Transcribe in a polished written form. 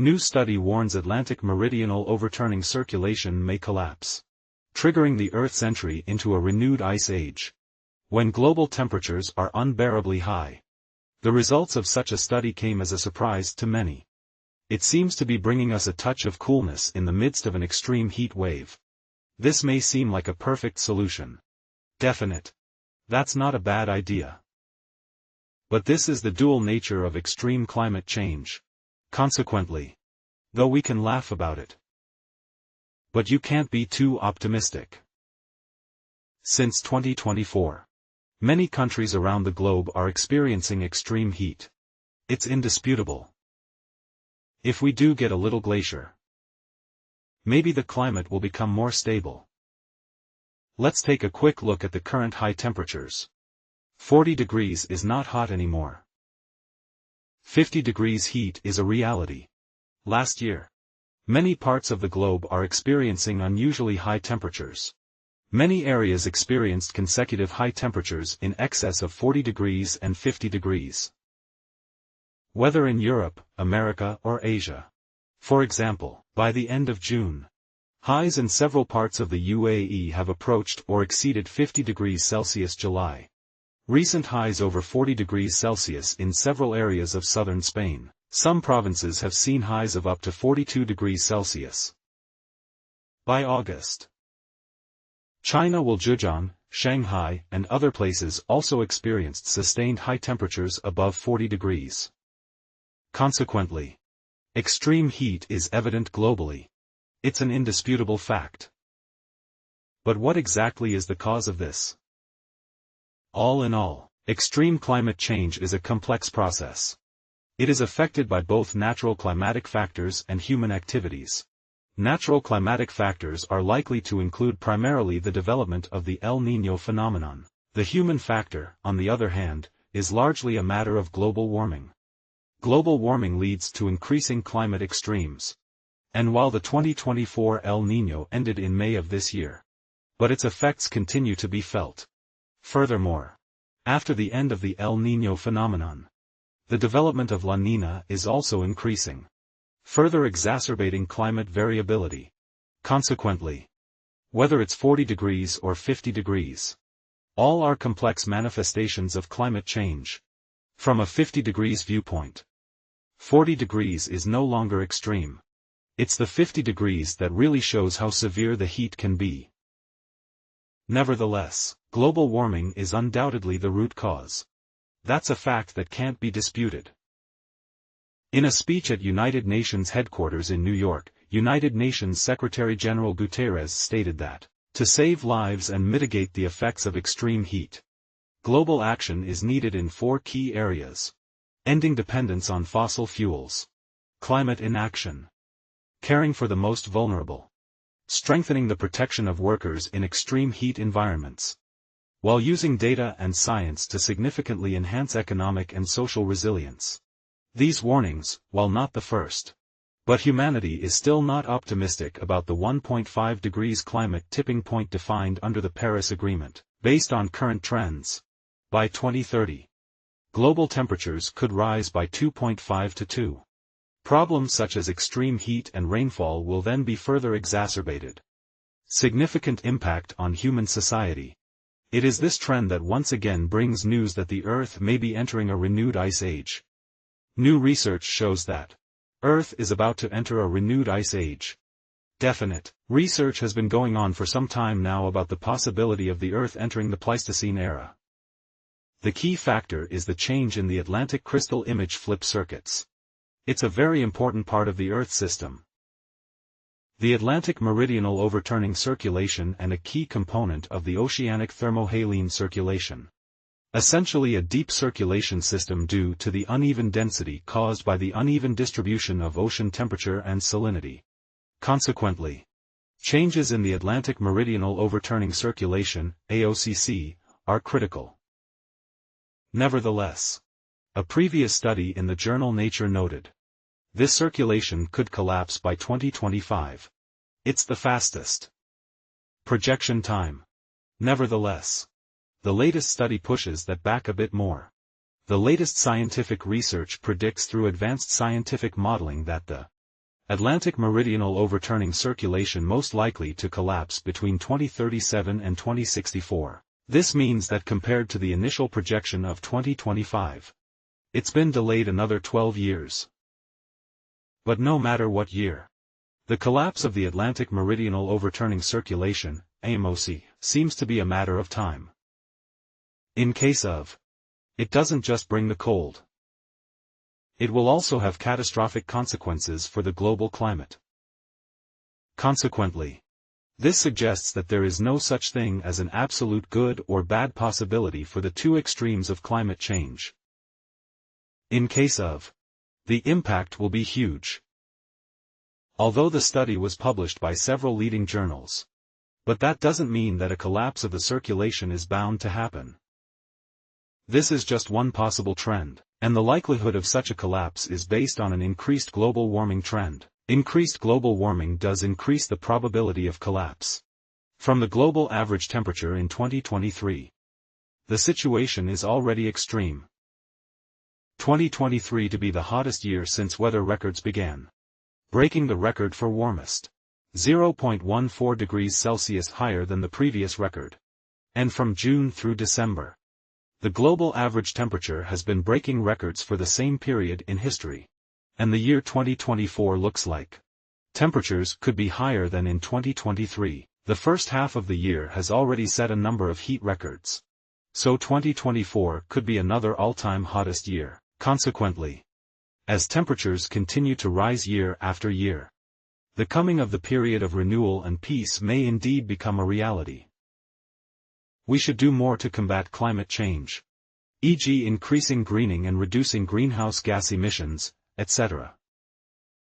New study warns Atlantic meridional overturning circulation may collapse, triggering the Earth's entry into a renewed ice age, when global temperatures are unbearably high. The results of such a study came as a surprise to many. It seems to be bringing us a touch of coolness in the midst of an extreme heat wave. This may seem like a perfect solution. Definite. That's not a bad idea. But this is the dual nature of extreme climate change. Consequently, though we can laugh about it, but you can't be too optimistic. Since 2024, many countries around the globe are experiencing extreme heat. It's indisputable. If we do get a little glacier, maybe the climate will become more stable. Let's take a quick look at the current high temperatures. 40 degrees is not hot anymore. 50 degrees heat is a reality. Last year, many parts of the globe are experiencing unusually high temperatures. Many areas experienced consecutive high temperatures in excess of 40 degrees and 50 degrees. Whether in Europe, America, or Asia. For example, by the end of June, highs in several parts of the UAE have approached or exceeded 50 degrees Celsius. July. Recent highs over 40 degrees Celsius in several areas of southern Spain. Some provinces have seen highs of up to 42 degrees Celsius. By August, China, Zhejiang, Shanghai, and other places also experienced sustained high temperatures above 40 degrees. Consequently, extreme heat is evident globally. It's an indisputable fact. But what exactly is the cause of this? All in all, extreme climate change is a complex process. It is affected by both natural climatic factors and human activities. Natural climatic factors are likely to include primarily the development of the El Niño phenomenon. The human factor, on the other hand, is largely a matter of global warming. Global warming leads to increasing climate extremes. And while the 2024 El Niño ended in May of this year, but its effects continue to be felt. Furthermore, after the end of the El Niño phenomenon, the development of La Niña is also increasing, further exacerbating climate variability. Consequently, whether it's 40 degrees or 50 degrees, all are complex manifestations of climate change. From a 50 degrees viewpoint, 40 degrees is no longer extreme. It's the 50 degrees that really shows how severe the heat can be. Nevertheless, global warming is undoubtedly the root cause. That's a fact that can't be disputed. In a speech at United Nations headquarters in New York, United Nations Secretary-General Guterres stated that, to save lives and mitigate the effects of extreme heat, global action is needed in 4 key areas: ending dependence on fossil fuels, climate inaction, caring for the most vulnerable, strengthening the protection of workers in extreme heat environments, while using data and science to significantly enhance economic and social resilience. These warnings, while not the first, but humanity is still not optimistic about the 1.5 degrees climate tipping point defined under the Paris Agreement. Based on current trends, by 2030, global temperatures could rise by 2.5 to 2. Problems such as extreme heat and rainfall will then be further exacerbated. Significant impact on human society. It is this trend that once again brings news that the Earth may be entering a renewed ice age. New research shows that Earth is about to enter a renewed ice age. Definite research has been going on for some time now about the possibility of the Earth entering the Pleistocene era. The key factor is the change in the Atlantic crystal image flip circuits. It's a very important part of the Earth system. The Atlantic meridional overturning circulation and a key component of the oceanic thermohaline circulation. Essentially a deep circulation system due to the uneven density caused by the uneven distribution of ocean temperature and salinity. Consequently, changes in the Atlantic meridional overturning circulation, AOCC, are critical. Nevertheless, a previous study in the journal Nature noted, this circulation could collapse by 2025. It's the fastest projection time. Nevertheless, the latest study pushes that back a bit more. The latest scientific research predicts through advanced scientific modeling that the Atlantic meridional overturning circulation most likely to collapse between 2037 and 2064. This means that compared to the initial projection of 2025, it's been delayed another 12 years. But no matter what year, the collapse of the Atlantic meridional overturning circulation, AMOC, seems to be a matter of time. In case of, it doesn't just bring the cold. It will also have catastrophic consequences for the global climate. Consequently, this suggests that there is no such thing as an absolute good or bad possibility for the two extremes of climate change. In case of, the impact will be huge. Although the study was published by several leading journals. But that doesn't mean that a collapse of the circulation is bound to happen. This is just one possible trend, and the likelihood of such a collapse is based on an increased global warming trend. Increased global warming does increase the probability of collapse. From the global average temperature in 2023, the situation is already extreme. 2023 to be the hottest year since weather records began, breaking the record for warmest, 0.14 degrees Celsius higher than the previous record. And from June through December, the global average temperature has been breaking records for the same period in history. And the year 2024 looks like temperatures could be higher than in 2023. The first half of the year has already set a number of heat records. So 2024 could be another all-time hottest year. Consequently, as temperatures continue to rise year after year, the coming of the period of renewal and peace may indeed become a reality. We should do more to combat climate change, e.g. increasing greening and reducing greenhouse gas emissions, etc.